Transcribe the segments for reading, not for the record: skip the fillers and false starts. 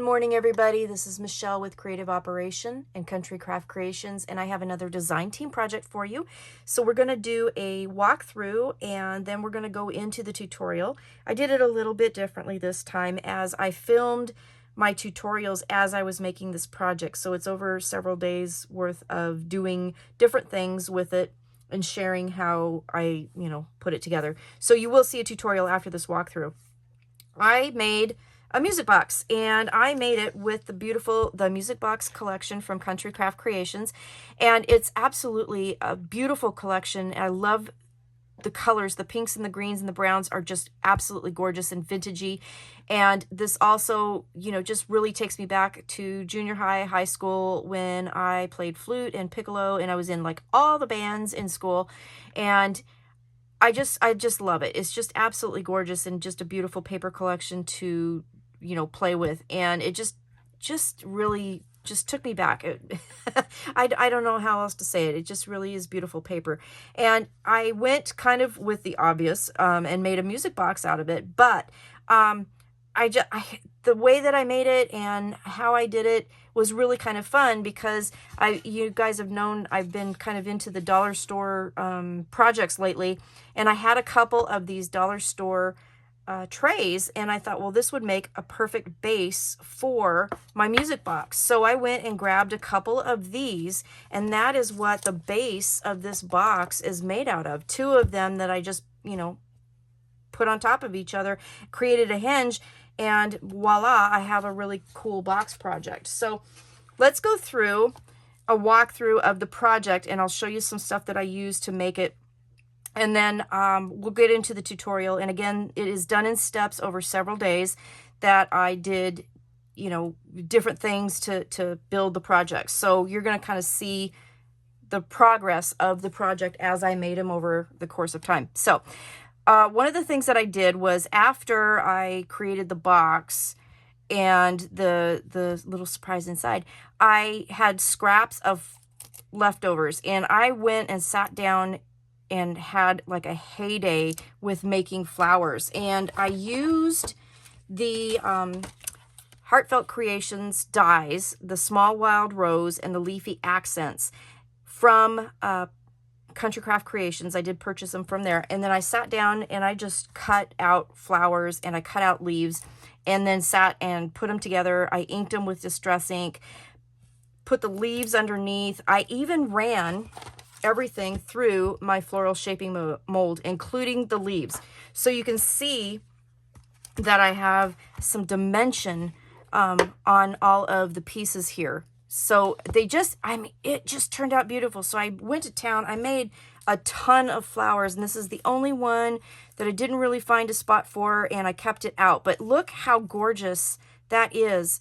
morning, everybody. This is Michelle with Creative Operation and Country Craft Creations, and I have another design team project for you. So we're going to do a walkthrough, and then we're going to go into the tutorial. I did it a little bit differently this time, as I filmed my tutorials as I was making this project. So it's over several days worth of doing different things with it and sharing how I, put it together. So you will see a tutorial after this walkthrough. I made a music box, and I made it with the music box collection from Country Craft Creations, and it's absolutely a beautiful collection. I love the colors. The pinks and the greens and the browns are just absolutely gorgeous and vintagey. And this also, just really takes me back to junior high school, when I played flute and piccolo, and I was in like all the bands in school. And I just love it. It's just absolutely gorgeous, and just a beautiful paper collection to play with. And it just really just took me back. I don't know how else to say it. It just really is beautiful paper. And I went kind of with the obvious and made a music box out of it. But the way that I made it and how I did it was really kind of fun, because you guys have known I've been kind of into the dollar store projects lately, and I had a couple of these dollar store trays, and I thought, well, this would make a perfect base for my music box. So I went and grabbed a couple of these, and that is what the base of this box is made out of. Two of them that I just, put on top of each other, created a hinge, and voila, I have a really cool box project. So let's go through a walkthrough of the project, and I'll show you some stuff that I used to make it. And then we'll get into the tutorial. And again, it is done in steps over several days that I did, different things to build the project. So you're going to kind of see the progress of the project as I made them over the course of time. So one of the things that I did was, after I created the box and the little surprise inside, I had scraps of leftovers, and I went and sat down and had like a heyday with making flowers. And I used the Heartfelt Creations dies, the Small Wild Rose and the Leafy Accents from Country Craft Creations. I did purchase them from there. And then I sat down and I just cut out flowers, and I cut out leaves, and then sat and put them together. I inked them with Distress ink, put the leaves underneath. I even ran everything through my floral shaping mold, including the leaves. So you can see that I have some dimension on all of the pieces here. So it just turned out beautiful. So I went to town. I made a ton of flowers, and this is the only one that I didn't really find a spot for, and I kept it out. But look how gorgeous that is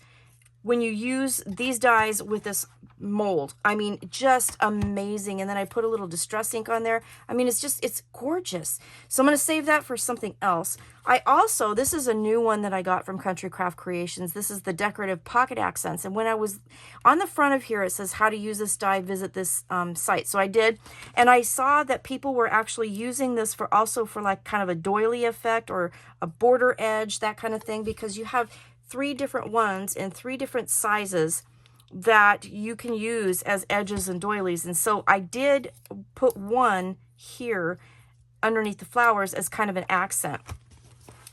when you use these dies with this mold. I mean, just amazing. And then I put a little Distress ink on there. I mean, it's gorgeous. So I'm going to save that for something else. This is a new one that I got from Country Craft Creations. This is the decorative pocket accents. And when I was on the front of here, it says how to use this die, visit this site. So I did, and I saw that people were actually using this for like kind of a doily effect or a border edge, that kind of thing, because you have 3 different ones in 3 different sizes that you can use as edges and doilies. And so I did put one here underneath the flowers as kind of an accent,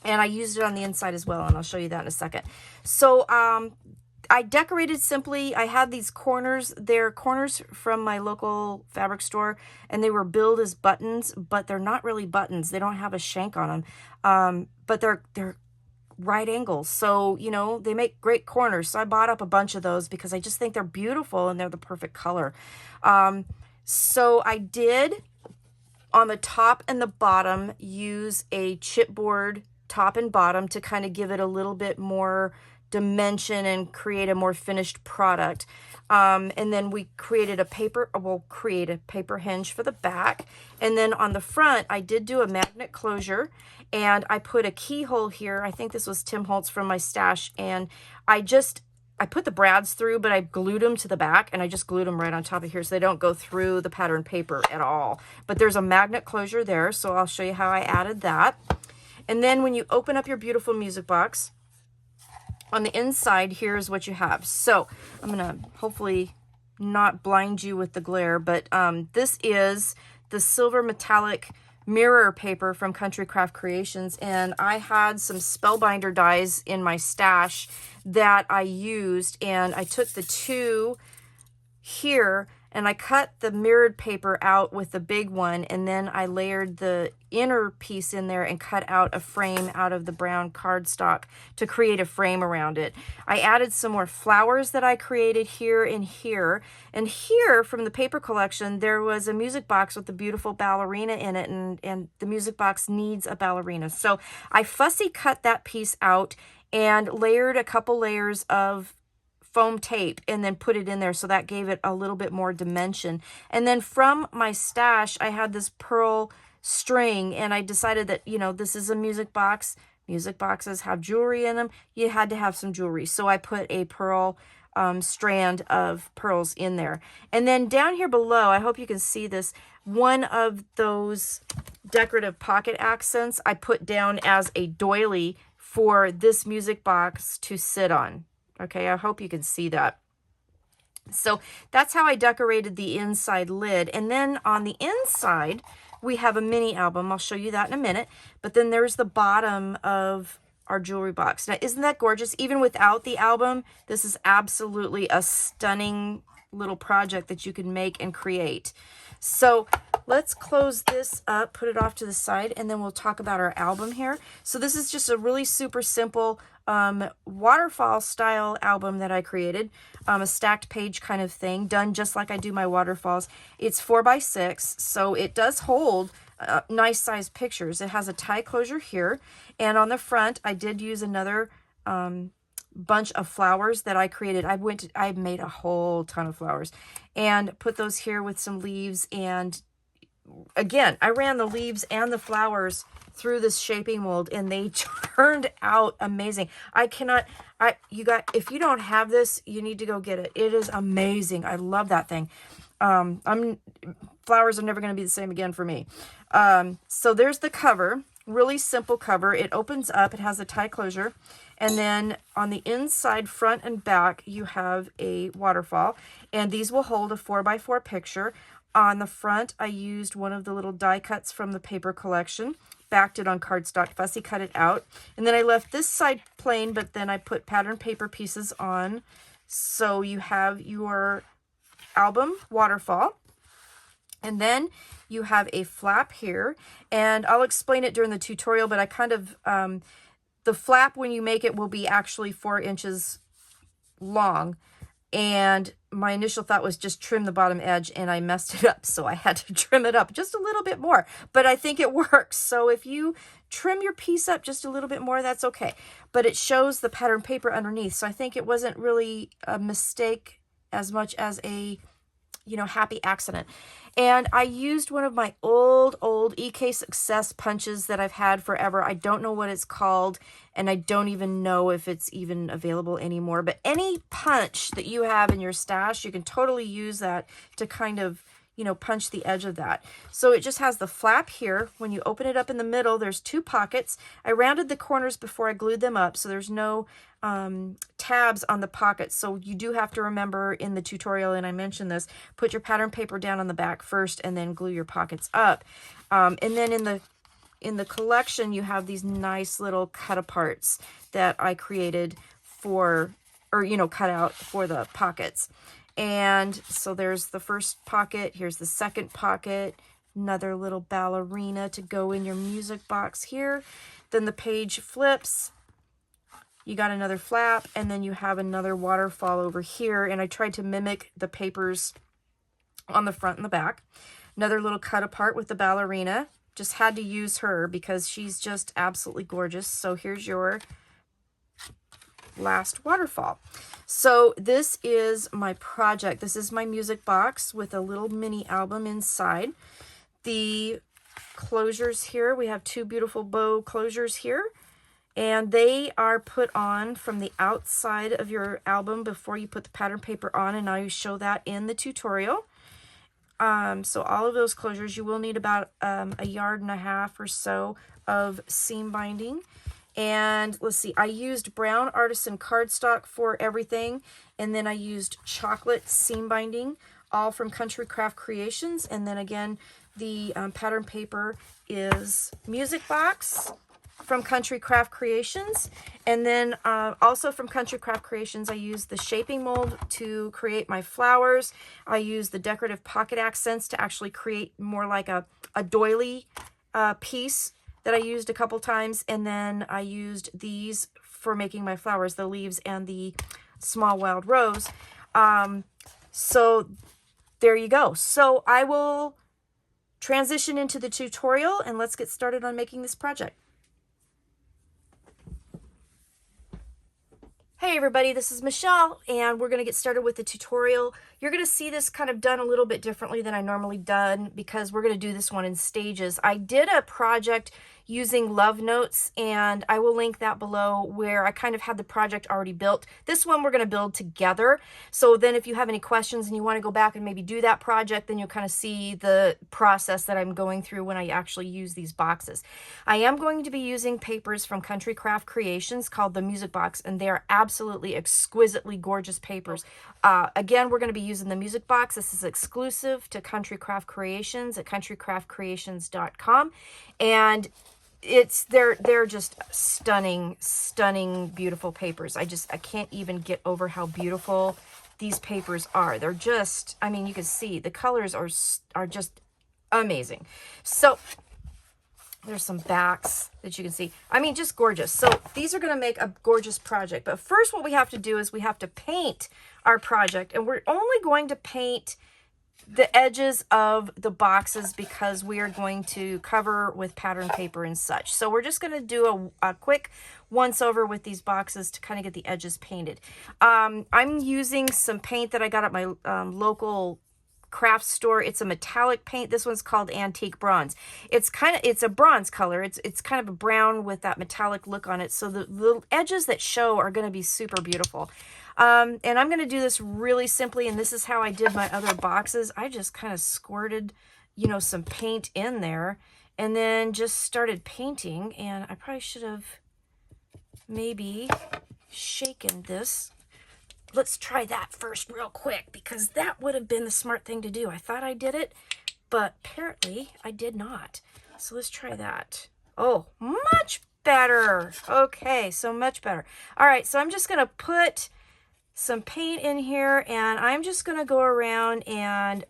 and I used it on the inside as well, and I'll show you that in a second. So I decorated simply. I had these corners. They're corners from my local fabric store, and they were billed as buttons, but they're not really buttons. They don't have a shank on them, but they're right angles. So, they make great corners. So I bought up a bunch of those because I just think they're beautiful, and they're the perfect color. So I did, on the top and the bottom, use a chipboard top and bottom to kind of give it a little bit more dimension and create a more finished product. And then we'll create a paper hinge for the back. And then on the front, I did do a magnet closure, and I put a keyhole here. I think this was Tim Holtz from my stash. And I put the brads through, but I glued them to the back, and I just glued them right on top of here so they don't go through the pattern paper at all. But there's a magnet closure there, so I'll show you how I added that. And then when you open up your beautiful music box, on the inside, here's what you have. So I'm gonna hopefully not blind you with the glare, but this is the silver metallic mirror paper from Country Craft Creations, and I had some spellbinder dies in my stash that I used, and I took the two here and I cut the mirrored paper out with the big one, and then I layered the inner piece in there and cut out a frame out of the brown cardstock to create a frame around it. I added some more flowers that I created here and here. And here from the paper collection, there was a music box with a beautiful ballerina in it, and the music box needs a ballerina. So I fussy cut that piece out and layered a couple layers of foam tape and then put it in there, so that gave it a little bit more dimension. And then from my stash, I had this pearl string, and I decided that, you know, this is a music box. Music boxes have jewelry in them. You had to have some jewelry. So I put a pearl strand of pearls in there. And then down here below, I hope you can see this, one of those decorative pocket accents I put down as a doily for this music box to sit on. Okay, I hope you can see that. So that's how I decorated the inside lid. And then on the inside, we have a mini album. I'll show you that in a minute. But then there's the bottom of our jewelry box. Now, isn't that gorgeous? Even without the album, this is absolutely a stunning little project that you can make and create. So let's close this up, put it off to the side, and then we'll talk about our album here. So this is just a really super simple waterfall style album that I created, a stacked page kind of thing, done just like I do my waterfalls. It's 4x6, so it does hold nice size pictures. It has a tie closure here, and on the front I did use another bunch of flowers that I created. I made a whole ton of flowers and put those here with some leaves, and again, I ran the leaves and the flowers through this shaping mold, and they turned out amazing. If you don't have this, you need to go get it. It is amazing. I love that thing. Flowers are never going to be the same again for me. So there's the cover, really simple cover. It opens up, it has a tie closure, and then on the inside, front and back, you have a waterfall, and these will hold a 4x4 picture. On the front, I used one of the little die cuts from the paper collection, backed it on cardstock, fussy cut it out, and then I left this side plain, but then I put pattern paper pieces on. So you have your album waterfall, and then you have a flap here, and I'll explain it during the tutorial, but I kind of, the flap when you make it will be actually 4 inches long. And my initial thought was just trim the bottom edge, and I messed it up, so I had to trim it up just a little bit more. But I think it works. So if you trim your piece up just a little bit more, that's okay. But it shows the pattern paper underneath, so I think it wasn't really a mistake as much as a, you know, happy accident. And I used one of my old EK Success punches that I've had forever. I don't know what it's called, and I don't even know if it's even available anymore. But any punch that you have in your stash, you can totally use that to kind of, you know, punch the edge of that. So it just has the flap here. When you open it up in the middle, there's 2 pockets. I rounded the corners before I glued them up, so there's no tabs on the pockets. So you do have to remember in the tutorial, and I mentioned this, put your pattern paper down on the back first and then glue your pockets up. And then in the collection, you have these nice little cut aparts that I created for, or, you know, cut out for the pockets. And so there's the first pocket, here's the second pocket, another little ballerina to go in your music box here. Then the page flips, you got another flap, and then you have another waterfall over here. And I tried to mimic the papers on the front and the back. Another little cut apart with the ballerina. Just had to use her because she's just absolutely gorgeous. So here's your last waterfall. So this is my project. This is my music box with a little mini album inside. The closures here, we have 2 beautiful bow closures here, and they are put on from the outside of your album before you put the pattern paper on, and I show that in the tutorial. So all of those closures, you will need about 1.5 yards or so of seam binding. And let's see, I used brown artisan cardstock for everything. And then I used chocolate seam binding, all from Country Craft Creations. And then again, the pattern paper is Music Box from Country Craft Creations. And then also from Country Craft Creations, I used the shaping mold to create my flowers. I used the decorative pocket accents to actually create more like a doily piece that I used a couple times. And then I used these for making my flowers, the leaves and the small wild rose. So there you go. So I will transition into the tutorial and let's get started on making this project. Hey everybody, this is Michelle and we're going to get started with the tutorial. You're going to see this kind of done a little bit differently than I normally done because we're going to do this one in stages. I did a project using love notes and I will link that below where I kind of had the project already built. This one we're going to build together. So then if you have any questions and you want to go back and maybe do that project, then you'll kind of see the process that I'm going through when I actually use these boxes. I am going to be using papers from Country Craft Creations called the Music Box, and they are absolutely exquisitely gorgeous papers. Again, we're going to be using the Music Box. This is exclusive to Country Craft Creations at countrycraftcreations.com, and they're just stunning beautiful papers. I can't even get over how beautiful these papers are. They're just, I mean, you can see the colors are just amazing. So there's some backs that you can see. I mean, just gorgeous. So these are going to make a gorgeous project. But first what we have to do is we have to paint our project, and we're only going to paint the edges of the boxes because we are going to cover with pattern paper and such. So we're just going to do a quick once over with these boxes to kind of get the edges painted. I'm using some paint that I got at my local craft store. It's a metallic paint. This one's called Antique Bronze. It's a bronze color. It's kind of a brown with that metallic look on it. So the edges that show are going to be super beautiful. And I'm going to do this really simply, and this is how I did my other boxes. I just kind of squirted, you know, some paint in there and then just started painting. And I probably should have maybe shaken this. Let's try that first real quick because that would have been the smart thing to do. I thought I did it, but apparently I did not. So let's try that. Oh, much better. Okay, so much better. All right, so I'm just going to put some paint in here and I'm just going to go around and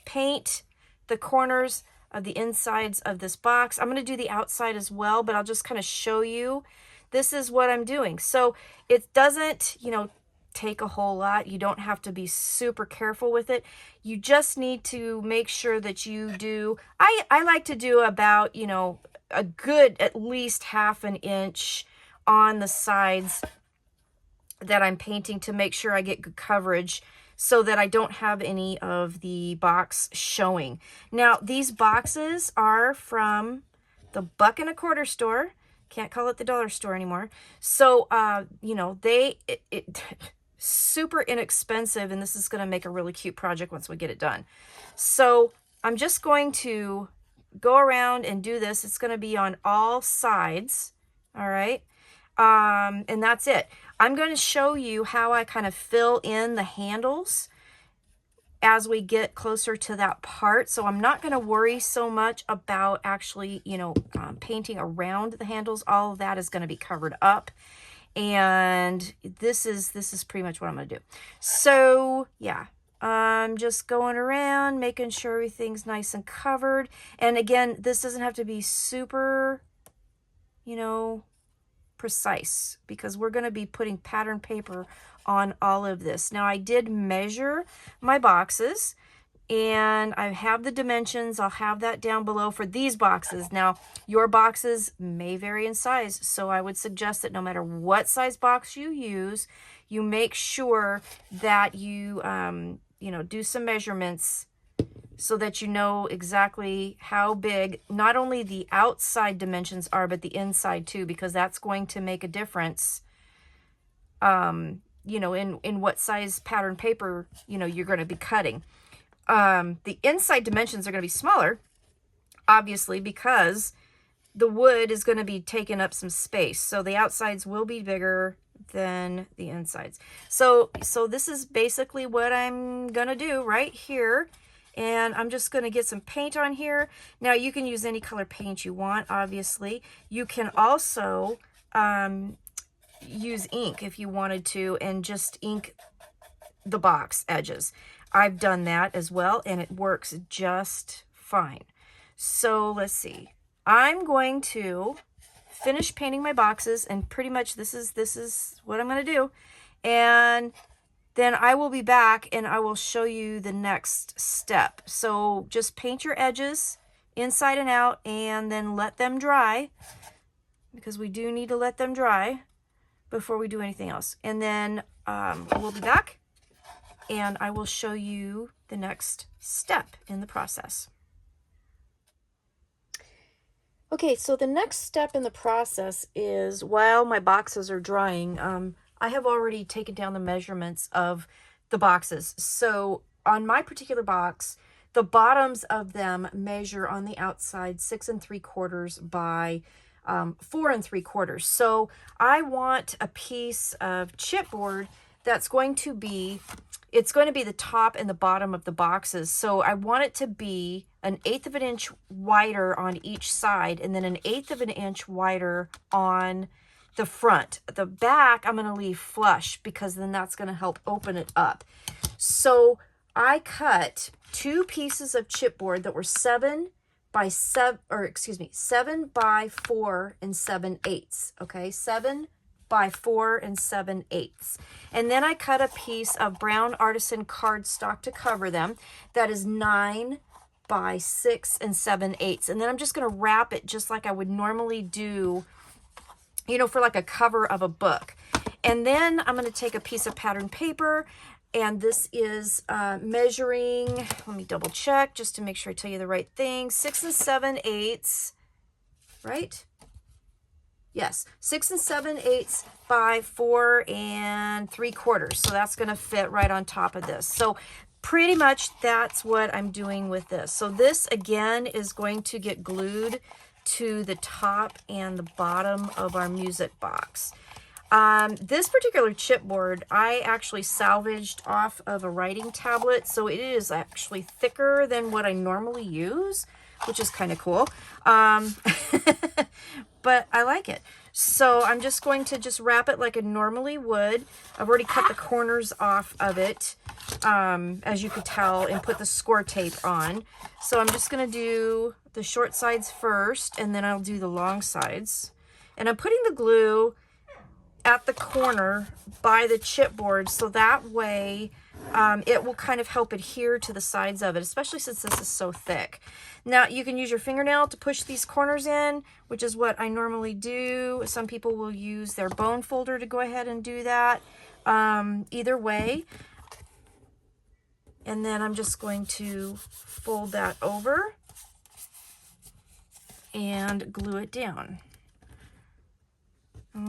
paint the corners of the insides of this box. I'm going to do the outside as well, but I'll just kind of show you. This is what I'm doing. So it doesn't, you know, take a whole lot. You don't have to be super careful with it. You just need to make sure that you do, I like to do about, you know, a good at least ½ an inch on the sides that I'm painting to make sure I get good coverage so that I don't have any of the box showing. Now, these boxes are from the buck and a quarter store. Can't call it the dollar store anymore. So, you know, super inexpensive, and this is going to make a really cute project once we get it done. So I'm just going to go around and do this. It's going to be on all sides. All right. And that's it. I'm going to show you how I kind of fill in the handles as we get closer to that part. So I'm not going to worry so much about actually, you know, painting around the handles. All of that is going to be covered up. And this is pretty much what I'm going to do. So yeah, I'm just going around, making sure everything's nice and covered. And again, this doesn't have to be super, you know, precise because we're going to be putting pattern paper on all of this. Now I did measure my boxes and I have the dimensions. I'll have that down below for these boxes. Now your boxes may vary in size, so I would suggest that no matter what size box you use, you make sure that you you know, do some measurements so that you know exactly how big not only the outside dimensions are, but the inside too, because that's going to make a difference, you know, in what size pattern paper, you know, you're going to be cutting. The inside dimensions are going to be smaller, obviously, because the wood is going to be taking up some space. So the outsides will be bigger than the insides. So this is basically what I'm going to do right here. And I'm just going to get some paint on here. Now you can use any color paint you want, obviously. You can also use ink if you wanted to, and just ink the box edges. I've done that as well, and it works just fine. So let's see. I'm going to finish painting my boxes, and pretty much this is what I'm going to do. And then I will be back and I will show you the next step. So just paint your edges inside and out, and then let them dry, because we do need to let them dry before we do anything else. And then we'll be back and I will show you the next step in the process. Okay, so the next step in the process is, while my boxes are drying, I have already taken down the measurements of the boxes. So on my particular box, the bottoms of them measure on the outside 6 3/4 by 4 3/4. So I want a piece of chipboard that's going to be, it's going to be the top and the bottom of the boxes. So I want it to be 1/8 of an inch wider on each side, and then 1/8 of an inch wider on the front. The back I'm going to leave flush, because then that's going to help open it up. So I cut 2 pieces of chipboard that were 7 by 4 and 7/8. Okay, 7 by 4 and 7/8. And then I cut a piece of brown artisan cardstock to cover them. That is 9 by 6 and 7/8. And then I'm just going to wrap it just like I would normally do, you know, for like a cover of a book. And then I'm going to take a piece of pattern paper, and this is measuring, let me double check just to make sure I tell you the right thing, 6 7/8, right? Yes, 6 7/8 by 4 3/4. So that's going to fit right on top of this. So pretty much that's what I'm doing with this. So this again is going to get glued to the top and the bottom of our music box. This particular chipboard I actually salvaged off of a writing tablet, so it is actually thicker than what I normally use, which is kind of cool. But I like it. So I'm just going to just wrap it like I normally would. I've already cut the corners off of it, as you could tell, and put the score tape on. So I'm just going to do the short sides first, and then I'll do the long sides. And I'm putting the glue at the corner by the chipboard, so that way it will kind of help adhere to the sides of it, especially since this is so thick. Now you can use your fingernail to push these corners in, which is what I normally do. Some people will use their bone folder to go ahead and do that. Either way. And then I'm just going to fold that over and glue it down.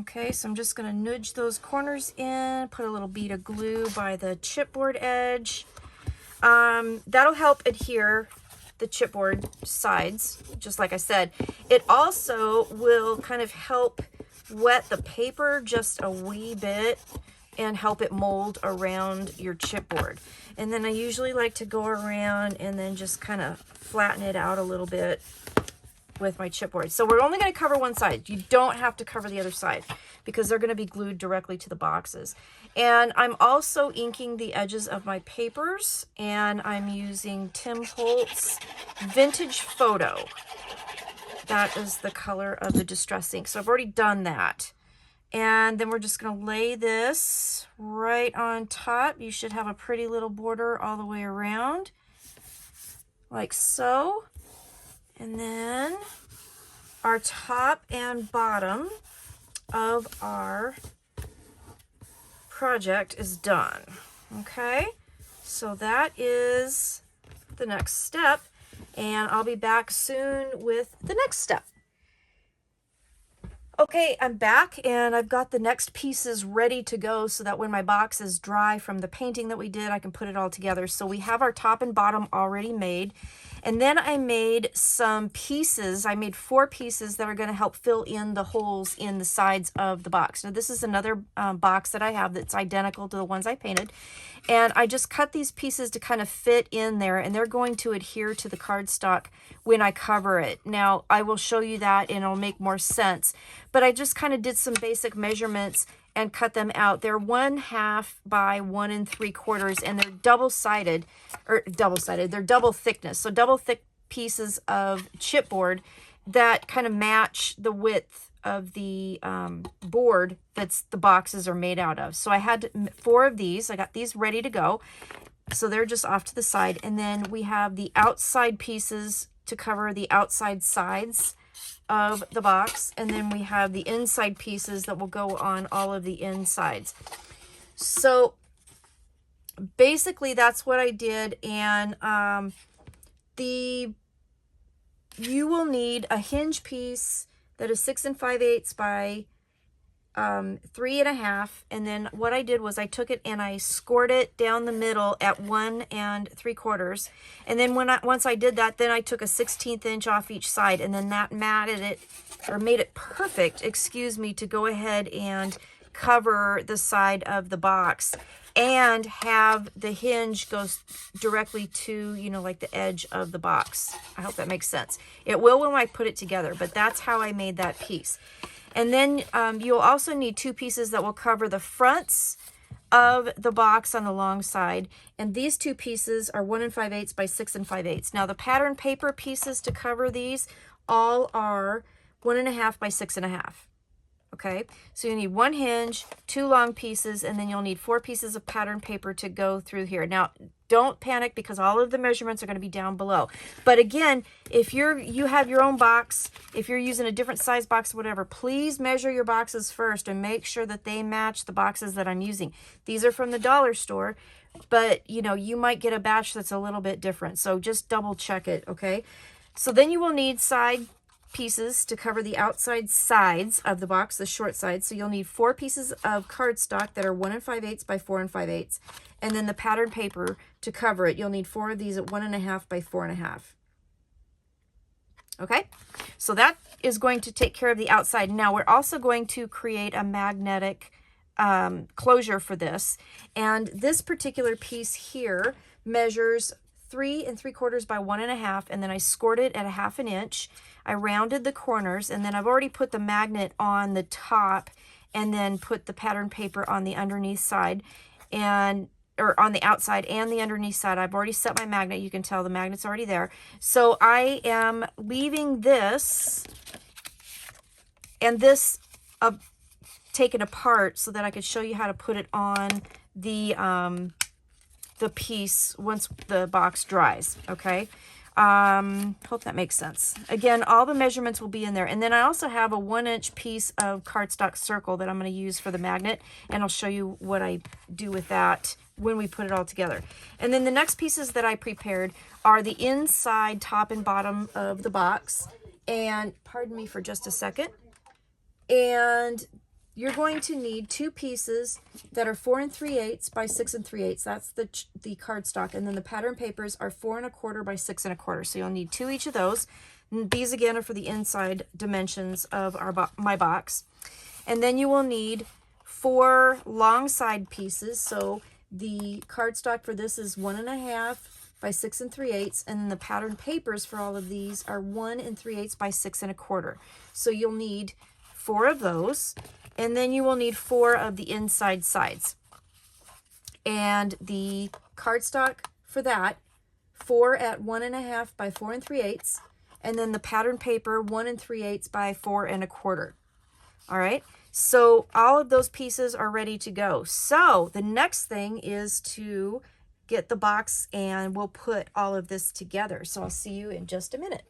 Okay, so I'm just going to nudge those corners in, put a little bead of glue by the chipboard edge. That'll help adhere the chipboard sides, just like I said. It also will kind of help wet the paper just a wee bit and help it mold around your chipboard. And then I usually like to go around and then just kind of flatten it out a little bit with my chipboard. So we're only going to cover one side. You don't have to cover the other side, because they're going to be glued directly to the boxes. And I'm also inking the edges of my papers, and I'm using Tim Holtz Vintage Photo. That is the color of the distress ink. So I've already done that. And then we're just going to lay this right on top. You should have a pretty little border all the way around, like so. And then our top and bottom of our project is done. Okay, so that is the next step, and I'll be back soon with the next step. Okay, I'm back and I've got the next pieces ready to go so that when my box is dry from the painting that we did, I can put it all together. So we have our top and bottom already made. And then I made some pieces. I made 4 pieces that are going to help fill in the holes in the sides of the box. Now this is another box that I have that's identical to the ones I painted. And I just cut these pieces to kind of fit in there, and they're going to adhere to the cardstock when I cover it. Now, I will show you that and it'll make more sense. But I just kind of did some basic measurements and cut them out. They're 1/2 by 1 3/4, and they're double-sided, they're double thickness. So double thick pieces of chipboard that kind of match the width of the board that's the boxes are made out of. So I had 4 of these. I got these ready to go. So they're just off to the side. And then we have the outside pieces to cover the outside sides of the box. And then we have the inside pieces that will go on all of the insides. So basically that's what I did. And you will need a hinge piece that is 6 5/8 by 3 1/2. And then what I did was I took it and I scored it down the middle at 1 3/4. And then once I did that, then I took a 1/16 inch off each side, and then that matted it, or made it perfect, excuse me, to go ahead and cover the side of the box and have the hinge goes directly to, you know, like the edge of the box. I hope that makes sense. It will when I put it together, but that's how I made that piece. And then you'll also need 2 pieces that will cover the fronts of the box on the long side. And these 2 pieces are 1 5/8 by 6 5/8. Now the pattern paper pieces to cover these all are 1 1/2 by 6 1/2. Okay, so you need 1 hinge, 2 long pieces, and then you'll need 4 pieces of pattern paper to go through here. Now, don't panic because all of the measurements are going to be down below. But again, if you have your own box, if you're using a different size box, whatever, please measure your boxes first and make sure that they match the boxes that I'm using. These are from the dollar store, but you know, you might get a batch that's a little bit different. So just double check it, okay? So then you will need side pieces to cover the outside sides of the box, the short sides. So you'll need 4 pieces of cardstock that are 1 5/8 by 4 5/8, and then the pattern paper to cover it. You'll need 4 of these at 1 1/2 by 4 1/2. Okay, so that is going to take care of the outside. Now we're also going to create a magnetic closure for this, and this particular piece here measures 3 3/4 by 1 1/2, and then I scored it at 1/2 inch. I rounded the corners, and then I've already put the magnet on the top and then put the pattern paper on the underneath side, or on the outside and the underneath side. I've already set my magnet. You can tell the magnet's already there. So I am leaving this and this taken apart so that I could show you how to put it on the piece once the box dries. Okay, hope that makes sense. Again, all the measurements will be in there. And then I also have a 1 inch piece of cardstock circle that I'm going to use for the magnet, and I'll show you what I do with that when we put it all together. And then the next pieces that I prepared are the inside, top and bottom of the box. And pardon me for just a second. And you're going to need 2 pieces that are 4 3/8 by 6 3/8. That's the cardstock. And then the pattern papers are 4 1/4 by 6 1/4. So you'll need 2 each of those. And these again are for the inside dimensions of my box. And then you will need 4 long side pieces. So the cardstock for this is 1 1/2 by 6 3/8, and then the pattern papers for all of these are 1 3/8 by 6 1/4. So you'll need 4 of those. And then you will need 4 of the inside sides. And the cardstock for that, 4 at 1 1/2 by 4 3/8. And then the pattern paper, 1 3/8 by 4 1/4. All right. So all of those pieces are ready to go. So the next thing is to get the box, and we'll put all of this together. So I'll see you in just a minute.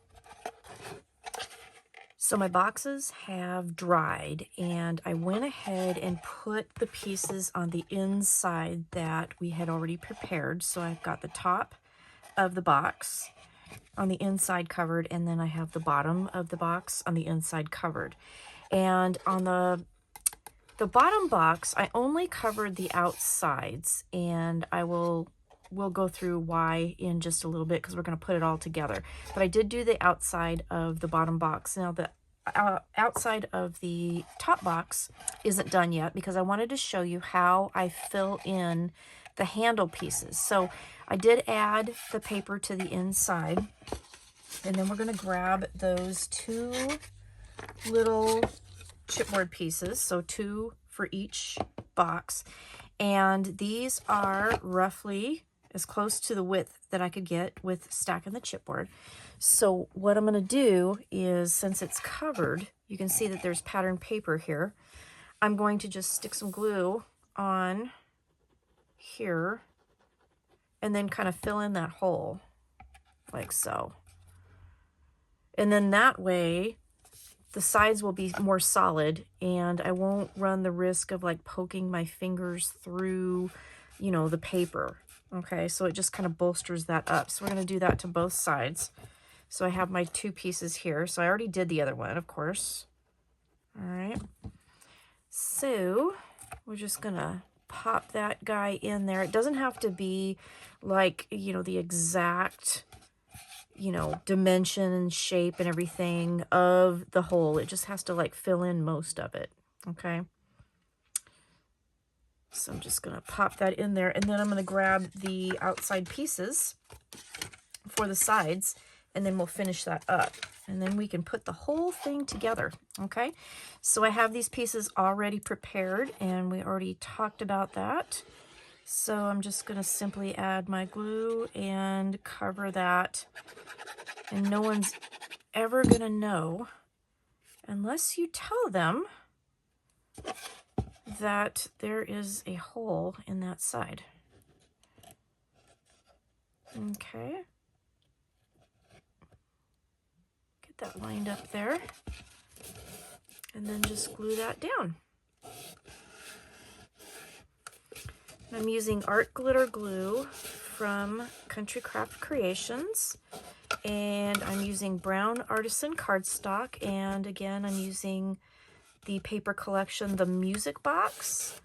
So my boxes have dried, and I went ahead and put the pieces on the inside that we had already prepared. So I've got the top of the box on the inside covered, and then I have the bottom of the box on the inside covered. And on the bottom box, I only covered the outsides, and we'll go through why in just a little bit because we're going to put it all together. But I did do the outside of the bottom box. Now the outside of the top box isn't done yet because I wanted to show you how I fill in the handle pieces. So I did add the paper to the inside, and then we're going to grab those two little chipboard pieces, so 2 for each box, and these are roughly as close to the width that I could get with stacking the chipboard. So what I'm going to do is, since it's covered, you can see that there's patterned paper here. I'm going to just stick some glue on here and then kind of fill in that hole like so. And then that way the sides will be more solid and I won't run the risk of like poking my fingers through, you know, the paper. Okay, so it just kind of bolsters that up. So we're going to do that to both sides. So I have my 2 pieces here. So I already did the other one, of course. All right. So we're just going to pop that guy in there. It doesn't have to be like, you know, the exact, you know, dimension and shape and everything of the hole. It just has to like fill in most of it. Okay. So I'm just going to pop that in there, and then I'm going to grab the outside pieces for the sides, and then we'll finish that up. And then we can put the whole thing together. Okay. So I have these pieces already prepared, and we already talked about that. So I'm just going to simply add my glue and cover that. And no one's ever going to know unless you tell them that there is a hole in that side. Okay. Get that lined up there. And then just glue that down. I'm using art glitter glue from Country Craft Creations, and I'm using brown artisan cardstock, and again I'm using the paper collection The Music Box,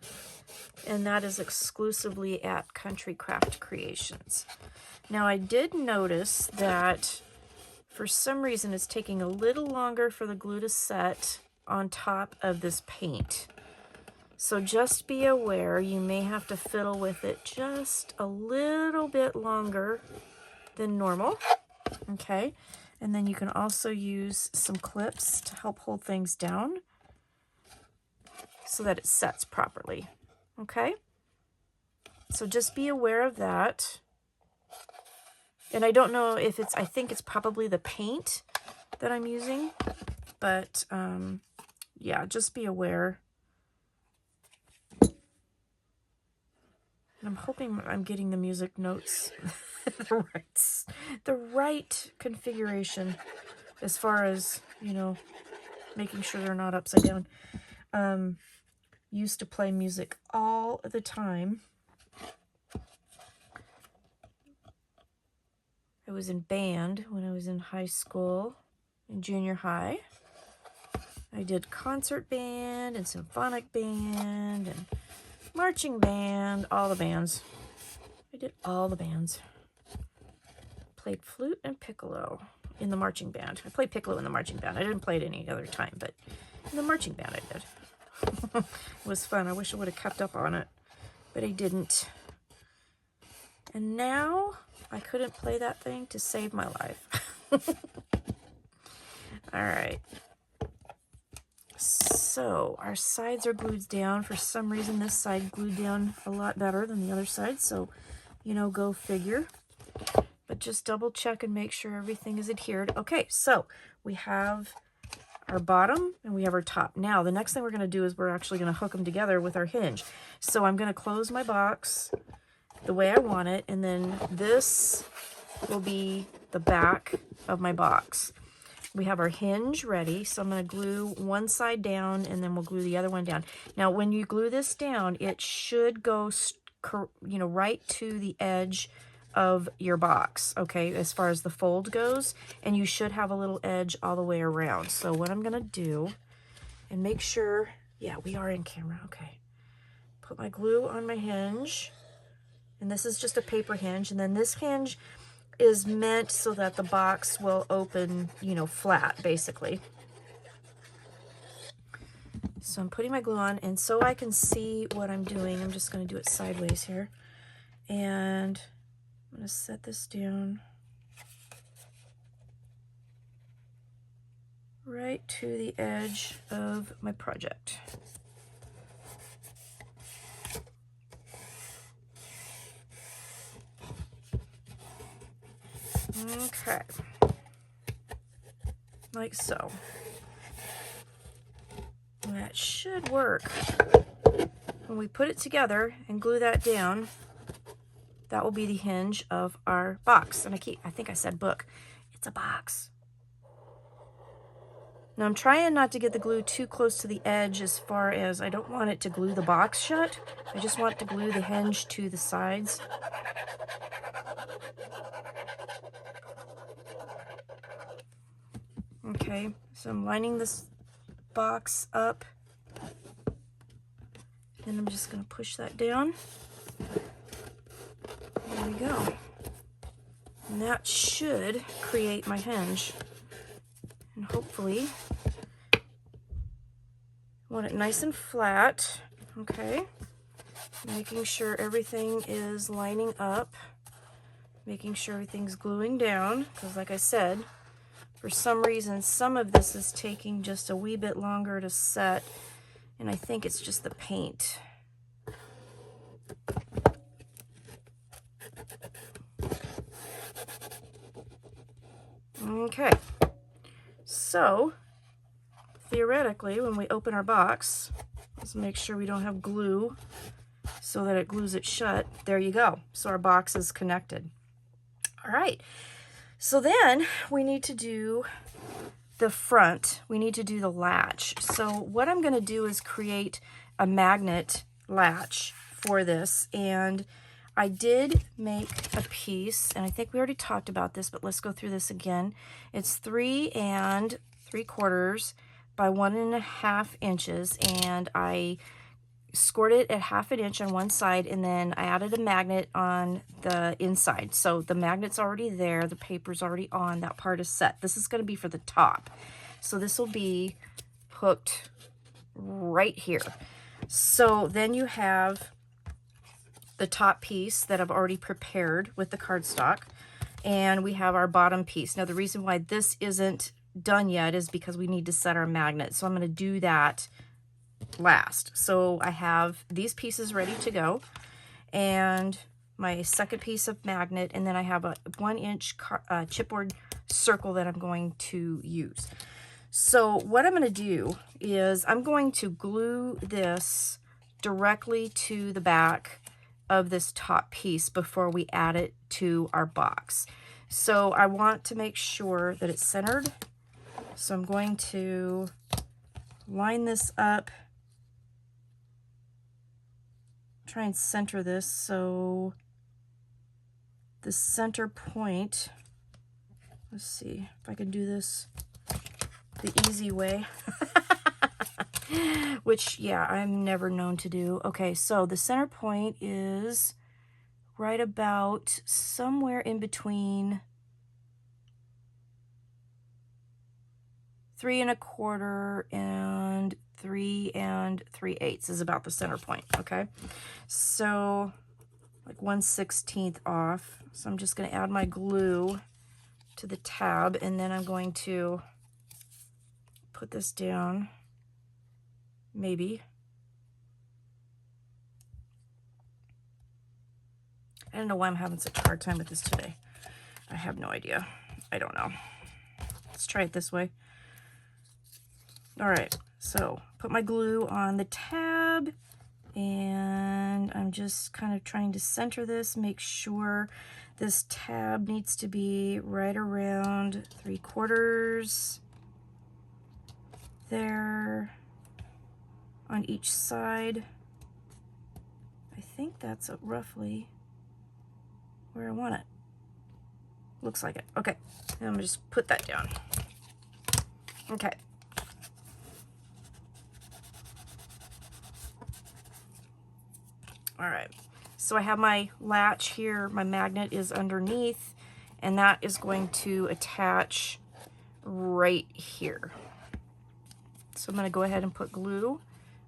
and that is exclusively at Country Craft Creations. Now I did notice that for some reason it's taking a little longer for the glue to set on top of this paint. So just be aware, you may have to fiddle with it just a little bit longer than normal. Okay, and then you can also use some clips to help hold things down so that it sets properly. Okay, so just be aware of that. And I don't know if it's, I think it's probably the paint that I'm using, but yeah, just be aware. And I'm hoping I'm getting the music notes the right configuration as far as, you know, making sure they're not upside down. Used to play music all the time. I was in band when I was in high school and junior high. I did concert band and symphonic band and marching band, all the bands. I did all the bands. Played flute and piccolo in the marching band. I played piccolo in the marching band. I didn't play it any other time, but in the marching band I did. It was fun. I wish I would have kept up on it, but I didn't. And now I couldn't play that thing to save my life. All right. So our sides are glued down. For some reason, this side glued down a lot better than the other side. So, you know, go figure. But just double check and make sure everything is adhered. Okay, so we have our bottom and we have our top. Now, the next thing we're going to do is we're actually going to hook them together with our hinge. So I'm going to close my box the way I want it, and then this will be the back of my box. We have our hinge ready, so I'm going to glue one side down and then we'll glue the other one down. Now, when you glue this down, it should go, you know, right to the edge of your box, okay, as far as the fold goes, and you should have a little edge all the way around. So what I'm going to do and make sure, yeah, we are in camera, okay. Put my glue on my hinge, and this is just a paper hinge, and then this hinge is meant so that the box will open, you know, flat, basically. So I'm putting my glue on, and so I can see what I'm doing, I'm just going to do it sideways here. And I'm going to set this down right to the edge of my project. Okay, like so. And that should work. When we put it together and glue that down, that will be the hinge of our box. And I think I said book. It's a box. Now I'm trying not to get the glue too close to the edge, as far as I don't want it to glue the box shut. I just want to glue the hinge to the sides. Okay, so I'm lining this box up, and I'm just going to push that down. There we go. And that should create my hinge. And hopefully, I want it nice and flat. Okay, making sure everything is lining up, making sure everything's gluing down, because like I said, for some reason, some of this is taking just a wee bit longer to set, and I think it's just the paint. Okay, so theoretically, when we open our box, let's make sure we don't have glue so that it glues it shut. There you go. So our box is connected. All right. So then we need to do the front. We need to do the latch. So what I'm going to do is create a magnet latch for this. And I did make a piece, and I think we already talked about this, but let's go through this again. It's 3 3/4 by 1.5 inches, and I scored it at 1/2 inch on one side, and then I added a magnet on the inside. So the magnet's already there, the paper's already on, that part is set. This is going to be for the top. So this will be hooked right here. So then you have the top piece that I've already prepared with the cardstock, and we have our bottom piece. Now the reason why this isn't done yet is because we need to set our magnet. So I'm going to do that last. So I have these pieces ready to go, and my second piece of magnet, and then I have a 1-inch chipboard circle that I'm going to use. So what I'm going to do is I'm going to glue this directly to the back of this top piece before we add it to our box. So I want to make sure that it's centered. So I'm going to line this up, try and center this so the center point, let's see if I can do this the easy way, which, yeah, I'm never known to do. Okay, so the center point is right about somewhere in between 3 1/4 and 3 3/8 is about the center point. Okay, so like 1/16 off. So I'm just going to add my glue to the tab, and then I'm going to put this down, maybe. I don't know why I'm having such a hard time with this today. I have no idea. I don't know. Let's try it this way. All right, so put my glue on the tab, and I'm just kind of trying to center this, make sure this tab needs to be right around 3/4 there on each side. I think that's roughly where I want it. Looks like it. Okay, and I'm gonna just put that down. Okay. All right, so I have my latch here, my magnet is underneath, and that is going to attach right here. So I'm going to go ahead and put glue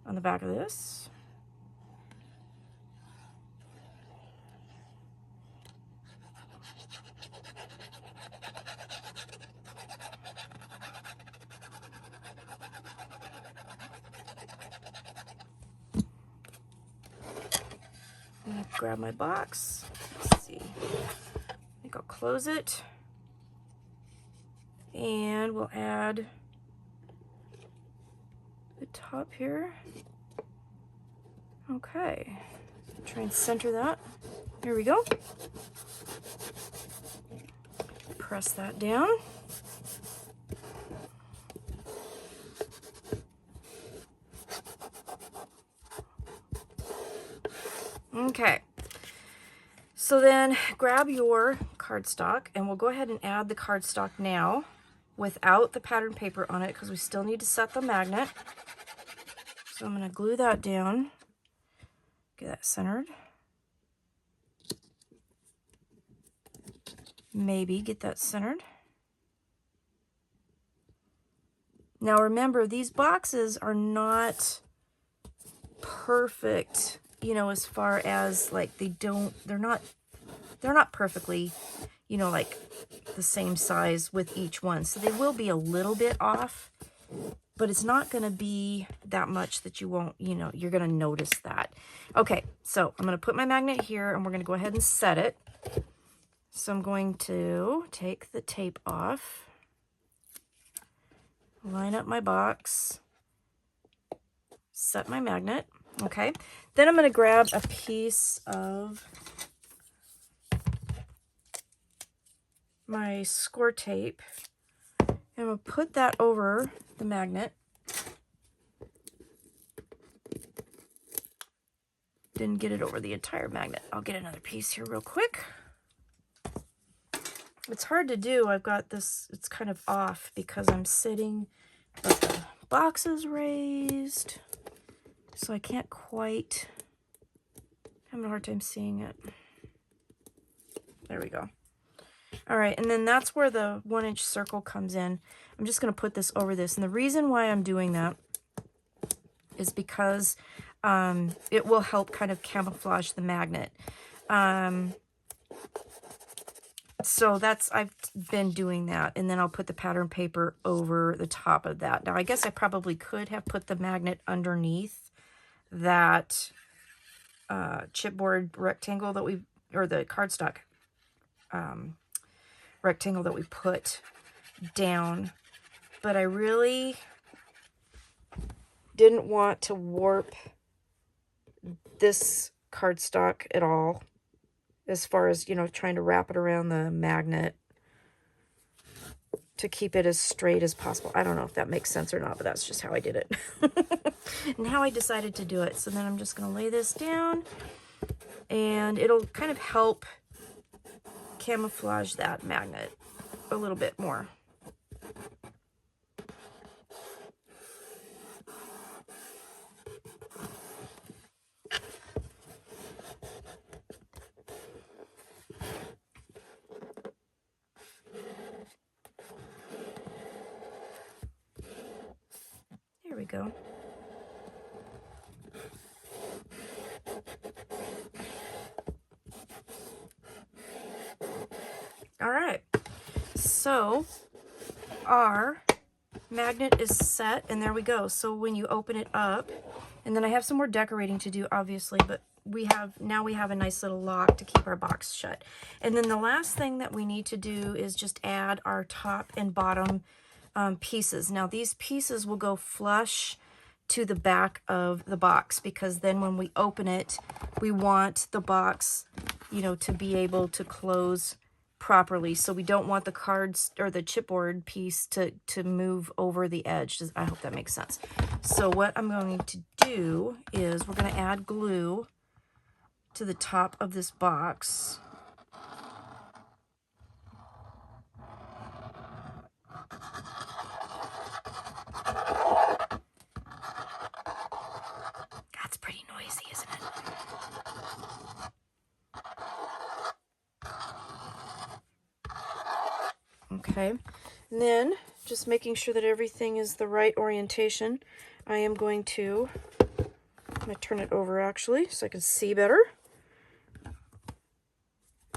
on the back of this. Grab my box. Let's see. I think I'll close it. And we'll add the top here. Okay. Try and center that. Here we go. Press that down. Okay. So then grab your cardstock, and we'll go ahead and add the cardstock now without the pattern paper on it because we still need to set the magnet. So I'm going to glue that down, get that centered. Maybe get that centered. Now remember, these boxes are not perfect, you know, as far as like they're not perfectly, you know, like the same size with each one. So they will be a little bit off, but it's not going to be that much that you won't, you know, you're going to notice that. Okay, so I'm going to put my magnet here and we're going to go ahead and set it. So I'm going to take the tape off, line up my box, set my magnet. Okay, then I'm going to grab a piece of my score tape and we'll put that over the magnet. Didn't get it over the entire magnet. I'll get another piece here real quick. It's hard to do. I've got this, it's kind of off because I'm sitting, but the box is raised, so I can't quite, I'm having a hard time seeing it. There we go. All right, and then that's where the 1-inch circle comes in. I'm just going to put this over this. And the reason why I'm doing that is because it will help kind of camouflage the magnet. So that's, I've been doing that. And then I'll put the pattern paper over the top of that. Now, I guess I probably could have put the magnet underneath that chipboard rectangle that we, or the cardstock rectangle that we put down, but I really didn't want to warp this cardstock at all as far as, you know, trying to wrap it around the magnet to keep it as straight as possible. I don't know if that makes sense or not, but that's just how I did it and how I decided to do it. So then I'm just going to lay this down and it'll kind of help camouflage that magnet a little bit more. There we go. All right, so our magnet is set, and there we go. So when you open it up, and then I have some more decorating to do, obviously, but now we have a nice little lock to keep our box shut. And then the last thing that we need to do is just add our top and bottom pieces. Now these pieces will go flush to the back of the box, because then when we open it, we want the box, you know, to be able to close properly. So we don't want the cards or the chipboard piece to move over the edge. I hope that makes sense. So what I'm going to do is we're going to add glue to the top of this box. That's pretty noisy, isn't it? Okay, and then just making sure that everything is the right orientation, I am going to, I'm going to turn it over actually so I can see better.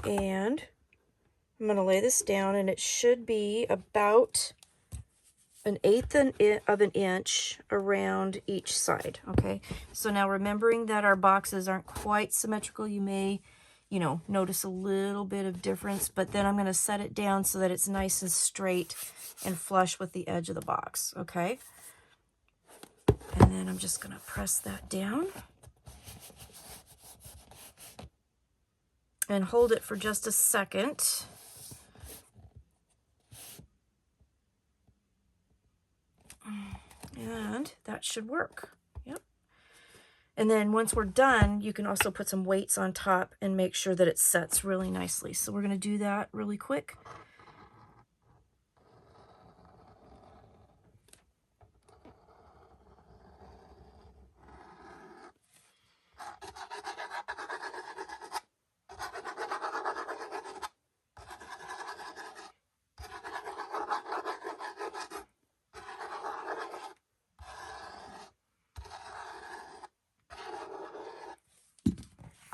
And I'm going to lay this down, and it should be about 1/8 of an inch around each side. Okay, so now remembering that our boxes aren't quite symmetrical, you may, you know, notice a little bit of difference, but then I'm going to set it down so that it's nice and straight and flush with the edge of the box. Okay, and then I'm just going to press that down and hold it for just a second. And that should work. Yep. And then once we're done, you can also put some weights on top and make sure that it sets really nicely. So we're going to do that really quick.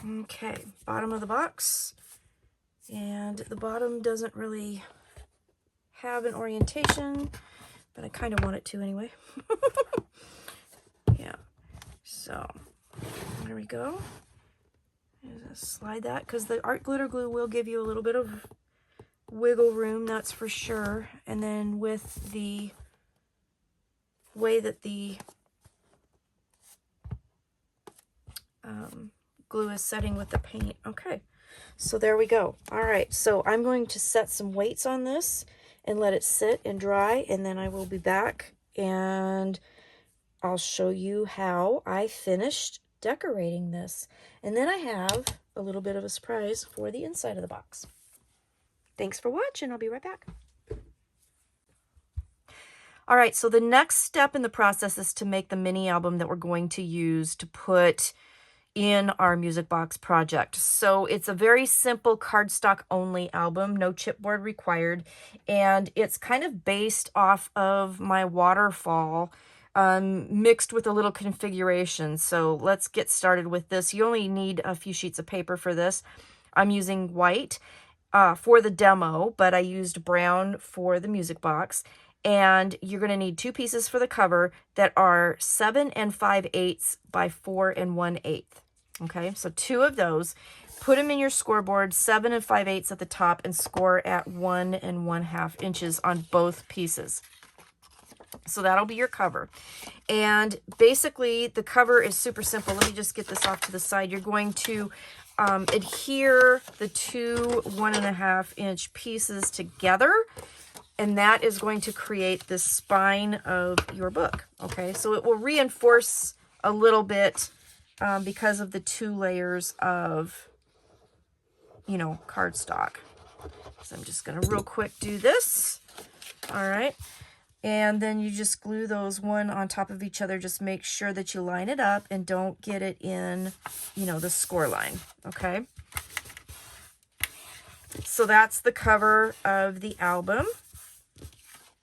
Okay, bottom of the box. And the bottom doesn't really have an orientation, but I kind of want it to anyway. Yeah, so there we go. Just slide that, because the art glitter glue will give you a little bit of wiggle room, that's for sure. And then with the way that the glue is setting with the paint. Okay, so there we go. All right, so I'm going to set some weights on this and let it sit and dry, and then I will be back and I'll show you how I finished decorating this. And then I have a little bit of a surprise for the inside of the box. Thanks for watching. I'll be right back. All right, so the next step in the process is to make the mini album that we're going to use to put in our music box project. So it's a very simple cardstock only album, no chipboard required, and it's kind of based off of my waterfall mixed with a little configuration. So let's get started with this. You only need a few sheets of paper for this. I'm using white for the demo, but I used brown for the music box. And you're going to need 2 pieces for the cover that are 7 5/8 by 4 1/8. Okay, so 2 of those. Put them in your scoreboard, 7 5/8 at the top, and score at 1 1/2 inches on both pieces. So that'll be your cover. And basically, the cover is super simple. Let me just get this off to the side. You're going to adhere the 2 1/2 inch pieces together, and that is going to create the spine of your book. Okay, so it will reinforce a little bit because of the 2 layers of, you know, cardstock. So I'm just going to real quick do this. All right. And then you just glue those one on top of each other. Just make sure that you line it up and don't get it in, you know, the score line. Okay. So that's the cover of the album.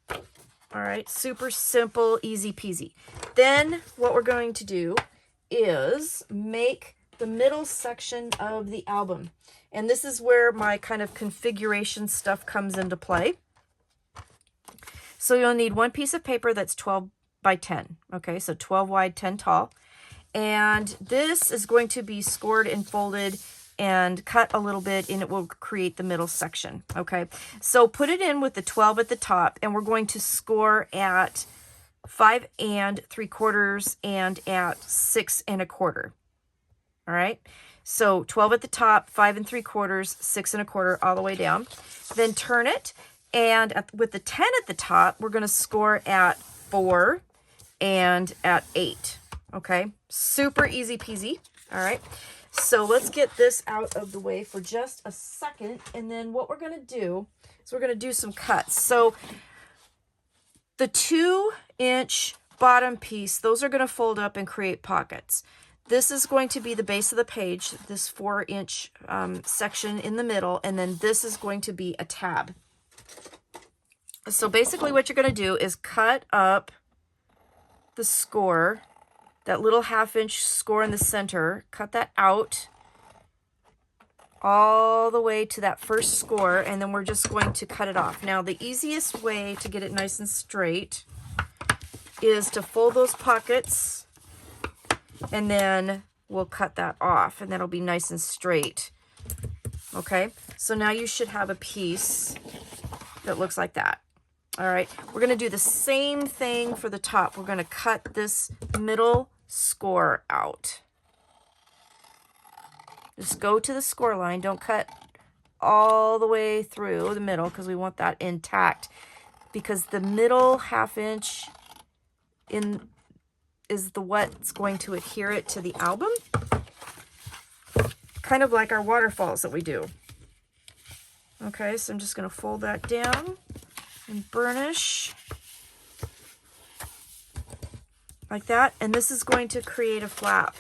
All right, super simple, easy peasy. Then what we're going to do is make the middle section of the album. And this is where my kind of configuration stuff comes into play. So you'll need 1 piece of paper that's 12 by 10. Okay, so 12 wide, 10 tall. And this is going to be scored and folded and cut a little bit, and it will create the middle section. Okay, so put it in with the 12 at the top, and we're going to score at 5 3/4 and at 6 1/4. All right, so 12 at the top, 5 3/4, 6 1/4, all the way down. Then turn it, and with the 10 at the top, we're going to score at 4 and at 8. Okay, super easy peasy. All right, so let's get this out of the way for just a second, and then what we're going to do is we're going to do some cuts. So the 2-inch bottom piece, those are going to fold up and create pockets. This is going to be the base of the page, this 4-inch section in the middle, and then this is going to be a tab. So basically what you're going to do is cut up the score, that little 1/2 inch score in the center, cut that out all the way to that first score, and then we're just going to cut it off. Now the easiest way to get it nice and straight is to fold those pockets, and then we'll cut that off, and that'll be nice and straight. Okay, so now you should have a piece that looks like that. All right, we're going to do the same thing for the top. We're going to cut this middle score out. Just go to the score line. Don't cut all the way through the middle because we want that intact, because the middle 1/2 inch is what's going to adhere it to the album. Kind of like our waterfalls that we do. Okay, so I'm just going to fold that down and burnish like that, and this is going to create a flap.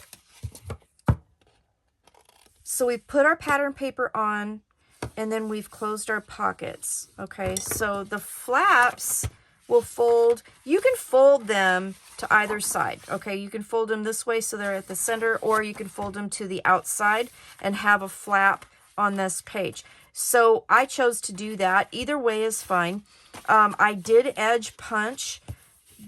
So we put our pattern paper on, and then we've closed our pockets. Okay, so the flaps will fold. You can fold them to either side. Okay, you can fold them this way so they're at the center, or you can fold them to the outside and have a flap on this page. So I chose to do that. Either way is fine. I did edge punch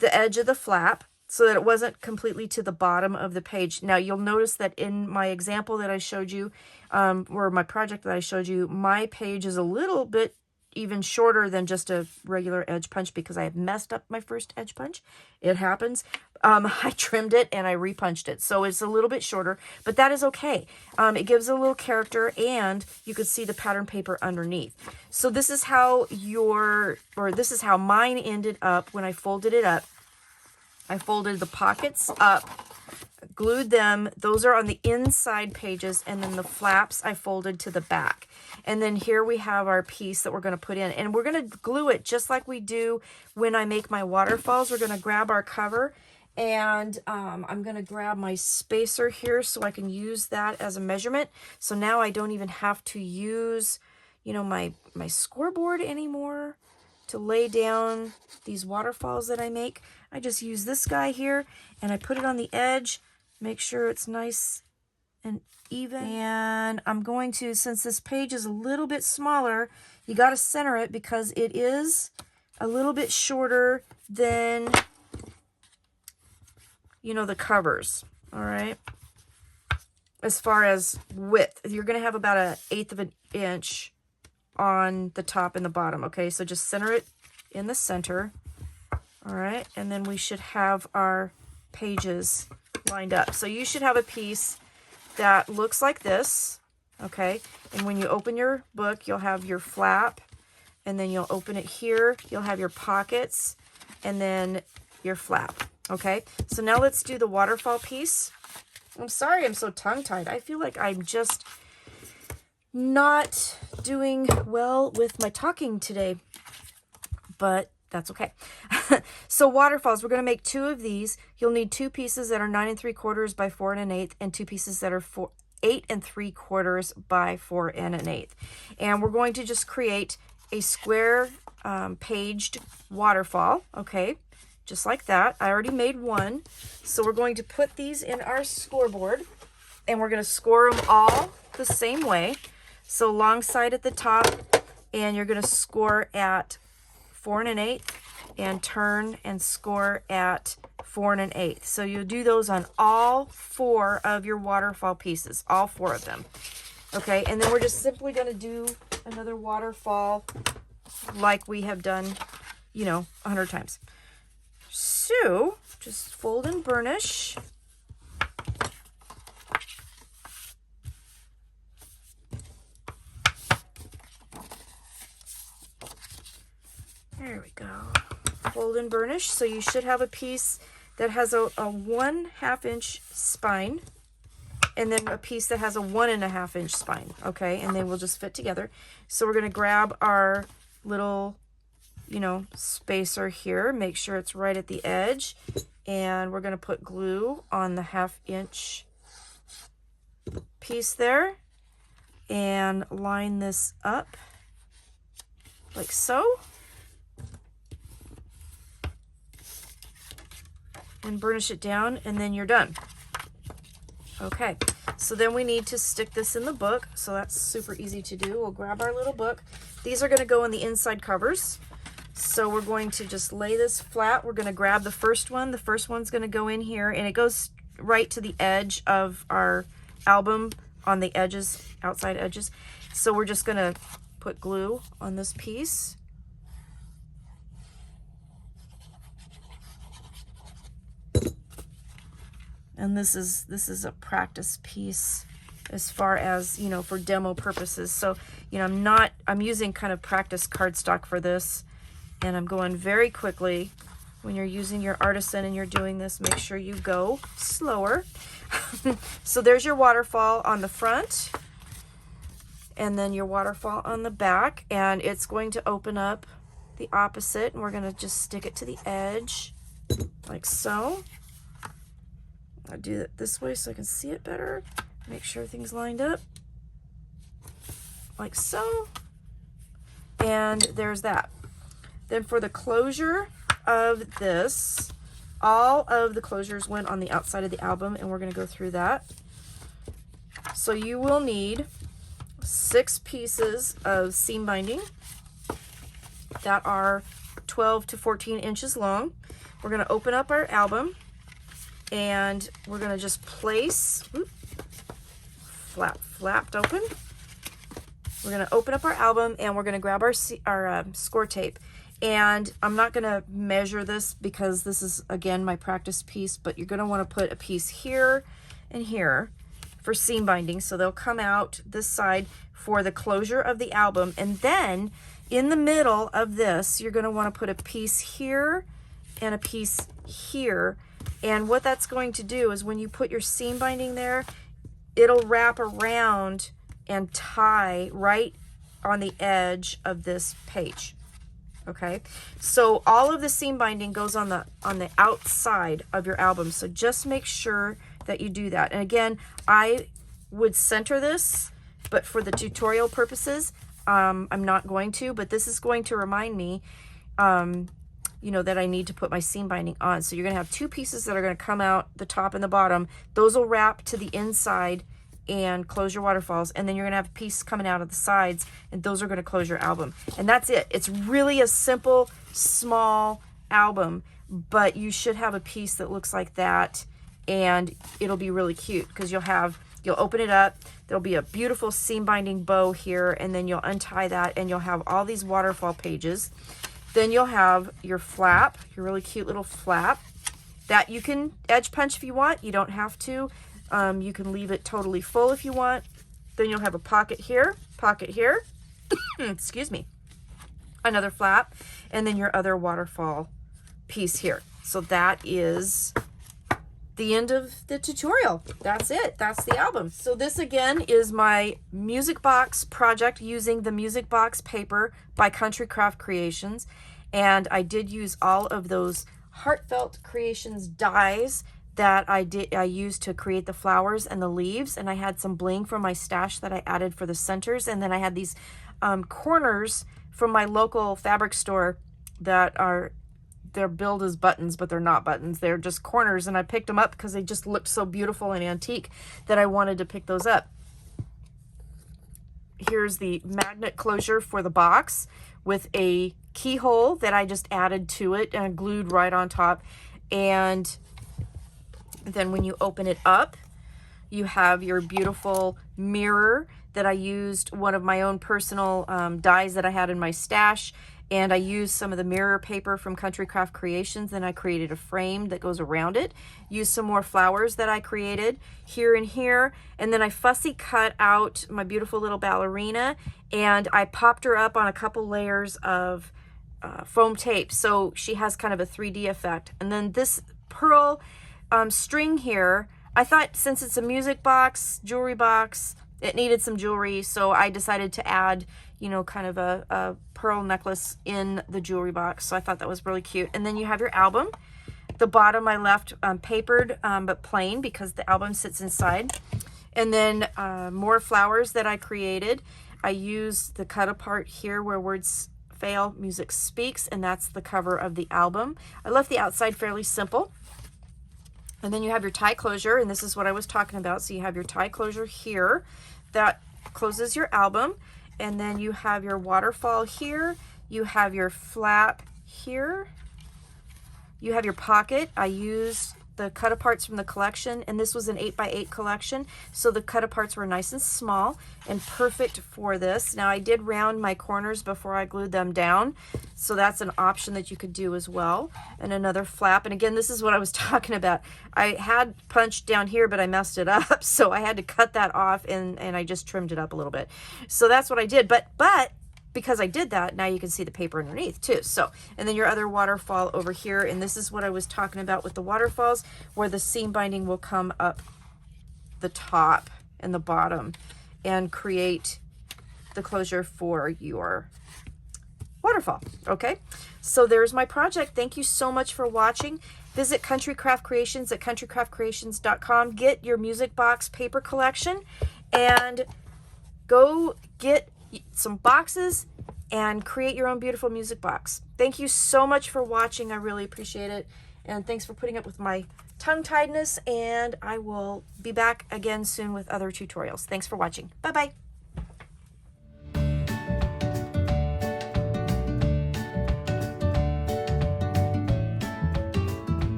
the edge of the flap so that it wasn't completely to the bottom of the page. Now you'll notice that in my example that I showed you, or my project that I showed you, my page is a little bit even shorter than just a regular edge punch because I have messed up my first edge punch. It happens. I trimmed it and I repunched it. So it's a little bit shorter, but that is okay. It gives a little character, and you can see the pattern paper underneath. So this is how this is how mine ended up when I folded it up. I folded the pockets up, glued them. Those are on the inside pages, and then the flaps I folded to the back. And then here we have our piece that we're going to put in, and we're going to glue it just like we do when I make my waterfalls. We're going to grab our cover, and I'm going to grab my spacer here so I can use that as a measurement. So now I don't even have to use, you know, my scoreboard anymore to lay down these waterfalls that I make. I just use this guy here, and I put it on the edge, make sure it's nice and even. And I'm going to, since this page is a little bit smaller, you got to center it because it is a little bit shorter than, you know, the covers. All right, as far as width, you're going to have about 1/8 of an inch on the top and the bottom. Okay, so just center it in the center. All right, and then we should have our pages lined up. So you should have a piece that looks like this. Okay, and when you open your book, you'll have your flap, and then you'll open it here, you'll have your pockets, and then your flap. Okay, so now let's do the waterfall piece. I'm sorry I'm so tongue-tied. I feel like I'm just not doing well with my talking today, but that's okay. So waterfalls, we're going to make 2 of these. You'll need 2 pieces that are 9 3/4 by 4 1/8, and 2 pieces that are 8 3/4 by 4 1/8. And we're going to just create a square paged waterfall. Okay, just like that. I already made one. So we're going to put these in our scoreboard, and we're going to score them all the same way. So long side at the top, and you're going to score at 4 1/8, and turn and score at 4 1/8. So you'll do those on all 4 of your waterfall pieces, all 4 of them. Okay, and then we're just simply going to do another waterfall like we have done, you know, 100 times. So just fold and burnish. There we go. Fold and burnish. So you should have a piece that has a 1/2 inch spine, and then a piece that has a 1 1/2 inch spine. Okay, and they will just fit together. So we're going to grab our little, you know, spacer here, make sure it's right at the edge, and we're going to put glue on the 1/2 inch piece there, and line this up like so. and burnish it down, and then you're done. Okay, so then we need to stick this in the book. So that's super easy to do. We'll grab our little book. These are going to go in the inside covers. So we're going to just lay this flat. We're going to grab the first one. The first one's going to go in here, and it goes right to the edge of our album on the edges, outside edges. So we're just going to put glue on this piece. And this is a practice piece as far as, you know, for demo purposes. So, you know, I'm using kind of practice cardstock for this, and I'm going very quickly. When you're using your artisan and you're doing this, make sure you go slower. So there's your waterfall on the front, and then your waterfall on the back, and it's going to open up the opposite, and we're going to just stick it to the edge like so. I'll do it this way so I can see it better. Make sure everything's lined up like so, and there's that. Then for the closure of this, all of the closures went on the outside of the album, and we're going to go through that. So you will need 6 pieces of seam binding that are 12 to 14 inches long. We're going to open up our album, and we're going to just place, flapped open. We're going to open up our album, and we're going to grab our score tape. And I'm not going to measure this because this is, again, my practice piece, but you're going to want to put a piece here and here for seam binding. So they'll come out this side for the closure of the album. And then in the middle of this, you're going to want to put a piece here and a piece here. And what that's going to do is when you put your seam binding there, it'll wrap around and tie right on the edge of this page. Okay, so all of the seam binding goes on the outside of your album. So just make sure that you do that. And again, I would center this, but for the tutorial purposes, I'm not going to, but this is going to remind me, you know, that I need to put my seam binding on. So you're going to have 2 pieces that are going to come out the top and the bottom. Those will wrap to the inside and close your waterfalls, and then you're gonna have a piece coming out of the sides, and those are gonna close your album. And that's it. It's really a simple, small album, but you should have a piece that looks like that, and it'll be really cute because you'll open it up, there'll be a beautiful seam binding bow here, and then you'll untie that, and you'll have all these waterfall pages. Then you'll have your flap, your really cute little flap that you can edge punch if you want. You don't have to. You can leave it totally full if you want. Then you'll have a pocket here, excuse me, another flap, and then your other waterfall piece here. So that is the end of the tutorial. That's it. That's the album. So this again is my music box project using the music box paper by Country Craft Creations. And I did use all of those Heartfelt Creations dies that I used to create the flowers and the leaves, and I had some bling from my stash that I added for the centers, and then I had these corners from my local fabric store that they're billed as buttons, but they're not buttons, they're just corners, and I picked them up because they just looked so beautiful and antique that I wanted to pick those up. Here's the magnet closure for the box with a keyhole that I just added to it and glued right on top. And then when you open it up, you have your beautiful mirror that I used one of my own personal dies that I had in my stash, and I used some of the mirror paper from Country Craft Creations. Then I created a frame that goes around it, used some more flowers that I created here and here, and then I fussy cut out my beautiful little ballerina, and I popped her up on a couple layers of foam tape, so she has kind of a 3D effect. And then this pearl string here, I thought since it's a music box, jewelry box, it needed some jewelry, so I decided to add, you know, kind of a pearl necklace in the jewelry box. So I thought that was really cute. And then you have your album. The bottom I left papered, but plain because the album sits inside. And then more flowers that I created. I used the cut apart here where words fail, music speaks, and that's the cover of the album. I left the outside fairly simple. And then you have your tie closure, and this is what I was talking about. So you have your tie closure here that closes your album, and then you have your waterfall here, you have your flap here, you have your pocket. I used the cut aparts from the collection, and this was an 8x8 collection, so the cut aparts were nice and small and perfect for this. Now I did round my corners before I glued them down, so that's an option that you could do as well. And another flap, and again, this is what I was talking about. I had punched down here, but I messed it up, so I had to cut that off, and I just trimmed it up a little bit. So that's what I did, but because I did that, now you can see the paper underneath too. So, and then your other waterfall over here, and this is what I was talking about with the waterfalls, where the seam binding will come up the top and the bottom and create the closure for your waterfall. Okay, so there's my project. Thank you so much for watching. Visit Country Craft Creations at countrycraftcreations.com. Get your music box paper collection and go get some boxes and create your own beautiful music box. Thank you so much for watching. I really appreciate it. And thanks for putting up with my tongue-tiedness, and I will be back again soon with other tutorials. Thanks for watching. Bye-bye.